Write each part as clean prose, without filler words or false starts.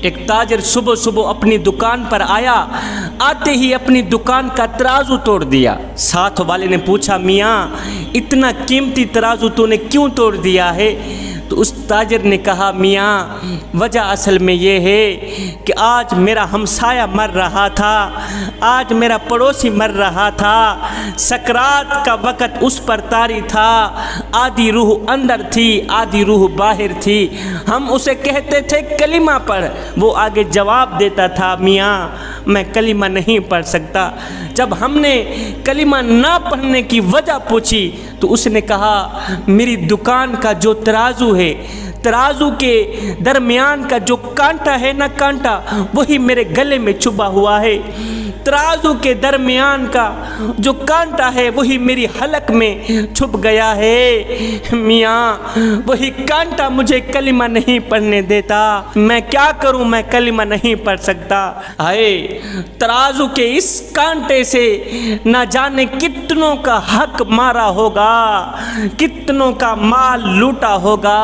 एक ताजिर सुबह सुबह अपनी दुकान पर आया, आते ही अपनी दुकान का तराजू तोड़ दिया। साथ वाले ने पूछा, मियाँ इतना कीमती तराजू तूने क्यों तोड़ दिया है? तो उस ताजिर ने कहा, मियाँ वजह असल में ये है कि आज मेरा हमसाया मर रहा था, आज मेरा पड़ोसी मर रहा था, सकरात का वक़्त उस पर तारी था, आधी रूह अंदर थी आधी रूह बाहर थी। हम उसे कहते थे कलिमा पढ़, वो आगे जवाब देता था, मियाँ मैं कलिमा नहीं पढ़ सकता। जब हमने कलिमा ना पढ़ने की वजह पूछी तो उसने कहा, मेरी दुकान का जो तराजू है, तराजू के दरमियान का जो कांटा है ना, कांटा वही मेरे गले में छुपा हुआ है। तराजू के दरमियान का जो कांटा है वही मेरी हलक में छुप गया है। मियाँ वही कांटा मुझे कलिमा नहीं पढ़ने देता, मैं क्या करूँ, मैं कलिमा नहीं पढ़ सकता। हाय, तराजू के इस कांटे से ना जाने कितनों का हक मारा होगा, कितनों का माल लूटा होगा,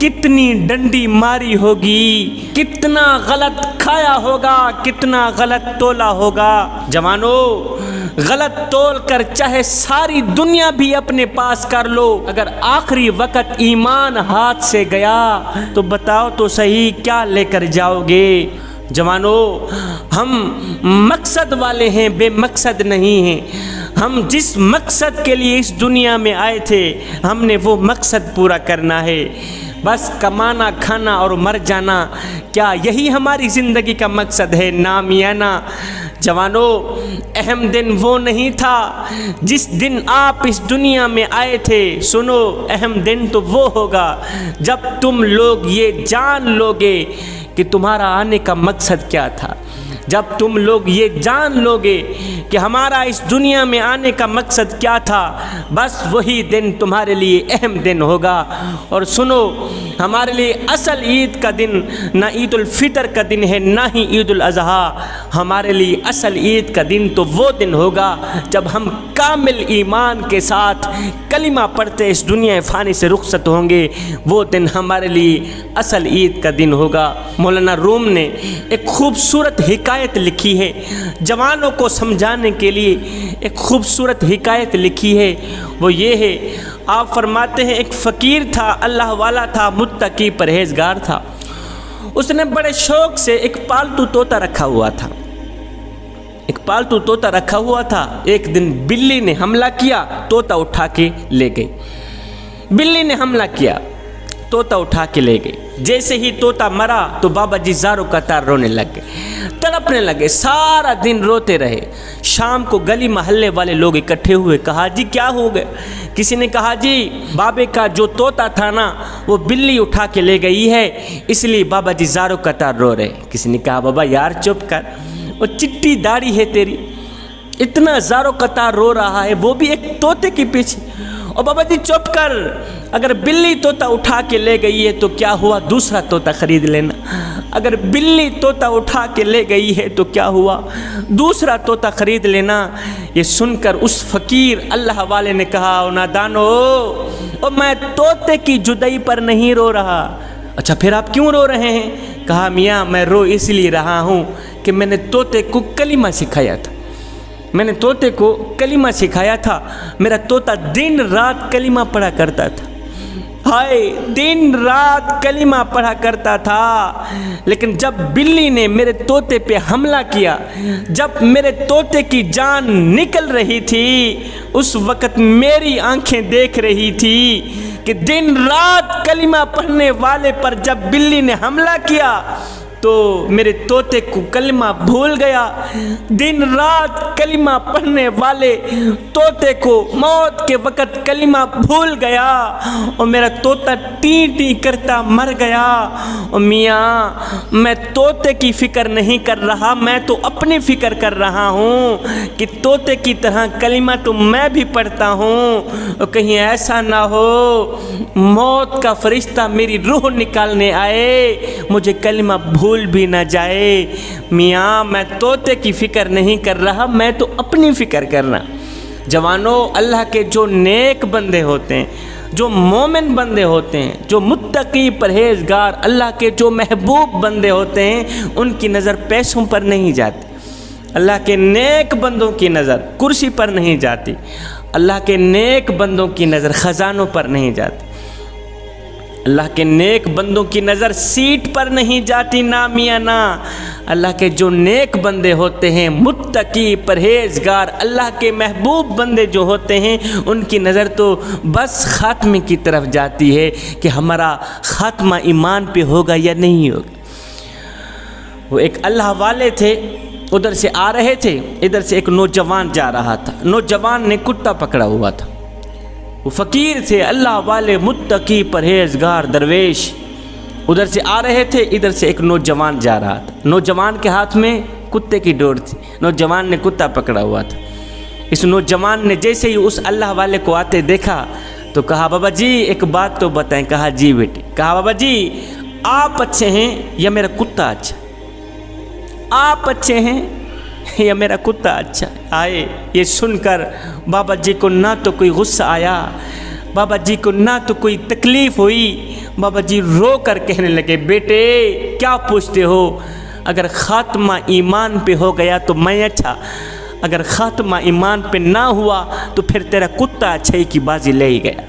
कितनी डंडी मारी होगी, कितना गलत खाया होगा, कितना गलत तोला होगा। जवानों, गलत तोल कर चाहे सारी दुनिया भी अपने पास कर लो, अगर आखिरी वक्त ईमान हाथ से गया तो बताओ तो सही क्या लेकर जाओगे। जवानों, हम मकसद वाले हैं, बेमकसद नहीं हैं। हम जिस मकसद के लिए इस दुनिया में आए थे, हमने वो मकसद पूरा करना है। बस कमाना, खाना और मर जाना, क्या यही हमारी ज़िंदगी का मकसद है? नामियाना। जवानों, अहम दिन वो नहीं था जिस दिन आप इस दुनिया में आए थे। सुनो, अहम दिन तो वो होगा जब तुम लोग ये जान लोगे कि तुम्हारा आने का मकसद क्या था, जब तुम लोग ये जान लोगे कि हमारा इस दुनिया में आने का मकसद क्या था, बस वही दिन तुम्हारे लिए अहम दिन होगा। और सुनो, हमारे लिए असल ईद का दिन ना ईद उल फितर का दिन है, ना ही ईद उल अज़हा। हमारे लिए असल ईद का दिन तो वो दिन होगा जब हम कामिल ईमान के साथ कलिमा पढ़ते इस दुनिया फ़ानी से रुखसत होंगे। वो दिन हमारे लिए असल ईद का दिन होगा। मौलाना रूम ने एक खूबसूरत हिकायत लिखी है, जवानों को समझाने के लिए एक खूबसूरत हिकायत लिखी है। वो ये है, आप फरमाते हैं, एक फ़कीर था, अल्लाह वाला था, मुत्तकी परहेज़गार था। उसने बड़े शौक़ से एक पालतू तोता रखा हुआ था। एक पालतू तोता रखा हुआ था। एक दिन बिल्ली ने हमला किया, तोता उठा के ले गई। बिल्ली ने हमला किया, तोता उठा के ले गई। जैसे ही तोता मरा तो बाबा जी ज़ारो कतार रोने लग गए, तड़पने लगे, सारा दिन रोते रहे। शाम को गली मोहल्ले वाले लोग इकट्ठे हुए, कहा, जी क्या हो गया? किसी ने कहा, जी बाबे का जो तोता था ना, वो बिल्ली उठा के ले गई है, इसलिए बाबा जी ज़ारो कतार रो रहे। किसी ने कहा, बाबा यार चुप कर, वो चिट्टी दाढ़ी है तेरी, इतना ज़ारो कतार रो रहा है, वो भी एक तोते के पीछे। और बाबा जी चुप कर, अगर बिल्ली तोता उठा के ले गई है तो क्या हुआ, दूसरा तोता खरीद लेना। अगर बिल्ली तोता उठा के ले गई है तो क्या हुआ, दूसरा तोता खरीद लेना। ये सुनकर उस फ़कीर अल्लाह वाले ने कहा, ओ नादानो, ओ मैं तोते की जुदाई पर नहीं रो रहा। अच्छा फिर आप क्यों रो रहे हैं? कहा, मियाँ मैं रो इसलिए रहा हूँ कि मैंने तोते को कलिमा सिखाया था, मैंने तोते को कलिमा सिखाया था। मेरा तोता दिन रात कलिमा पढ़ा करता था। हाय, दिन रात कलिमा पढ़ा करता था। लेकिन जब बिल्ली ने मेरे तोते पे हमला किया, जब मेरे तोते की जान निकल रही थी, उस वक़्त मेरी आंखें देख रही थी कि दिन रात कलिमा पढ़ने वाले पर जब बिल्ली ने हमला किया तो मेरे तोते को कलिमा भूल गया। दिन रात कलिमा पढ़ने वाले तोते को मौत के वक़्त कलिमा भूल गया और मेरा तोता टी टी करता मर गया। और मियाँ, मैं तोते की फ़िक्र नहीं कर रहा, मैं तो अपनी फ़िक्र कर रहा हूँ कि तोते की तरह कलिमा तो मैं भी पढ़ता हूँ, और कहीं ऐसा ना हो मौत का फरिश्ता मेरी रूह निकालने आए, मुझे कलिमा भूल भी ना जाए। मियाँ, मैं तोते की फ़िक्र नहीं कर रहा, मैं तो अपनी फ़िक्र करना। जवानों, अल्लाह के जो नेक बंदे होते हैं, जो मोमिन बंदे होते हैं, जो मुत्तकी परहेजगार अल्लाह के जो महबूब बंदे होते हैं, उनकी नज़र पैसों पर नहीं जाती। अल्लाह के नेक बंदों की नज़र कुर्सी पर नहीं जाती। अल्लाह के नेक बंदों की नज़र ख़जानों पर नहीं जाती। अल्लाह के नेक बंदों की नज़र सीट पर नहीं जाती, ना मियाँ ना। अल्लाह के जो नेक बंदे होते हैं, मुत्तकी परहेजगार अल्लाह के महबूब बंदे जो होते हैं, उनकी नज़र तो बस ख़ात्मे की तरफ जाती है कि हमारा ख़ात्मा ईमान पे होगा या नहीं होगा। वो एक अल्लाह वाले थे, उधर से आ रहे थे, इधर से एक नौजवान जा रहा था। नौजवान ने कुत्ता पकड़ा हुआ था। वो फ़कीर थे, अल्लाह वाले, मुत्तकी परहेजगार दरवेश। उधर से आ रहे थे, इधर से एक नौजवान जा रहा था। नौजवान के हाथ में कुत्ते की डोर थी। नौजवान ने कुत्ता पकड़ा हुआ था। इस नौजवान ने जैसे ही उस अल्लाह वाले को आते देखा तो कहा, बाबा जी एक बात तो बताएं। कहा, जी बेटे। कहा, बाबा जी आप अच्छे हैं या मेरा कुत्ता अच्छा? आप अच्छे हैं या मेरा कुत्ता अच्छा आए? ये सुनकर बाबा जी को ना तो कोई गुस्सा आया, बाबा जी को ना तो कोई तकलीफ़ हुई। बाबा जी रो कर कहने लगे, बेटे क्या पूछते हो? अगर ख़ात्मा ईमान पे हो गया तो मैं अच्छा, अगर ख़ात्मा ईमान पे ना हुआ तो फिर तेरा कुत्ता अच्छाई की बाजी ले ही गया।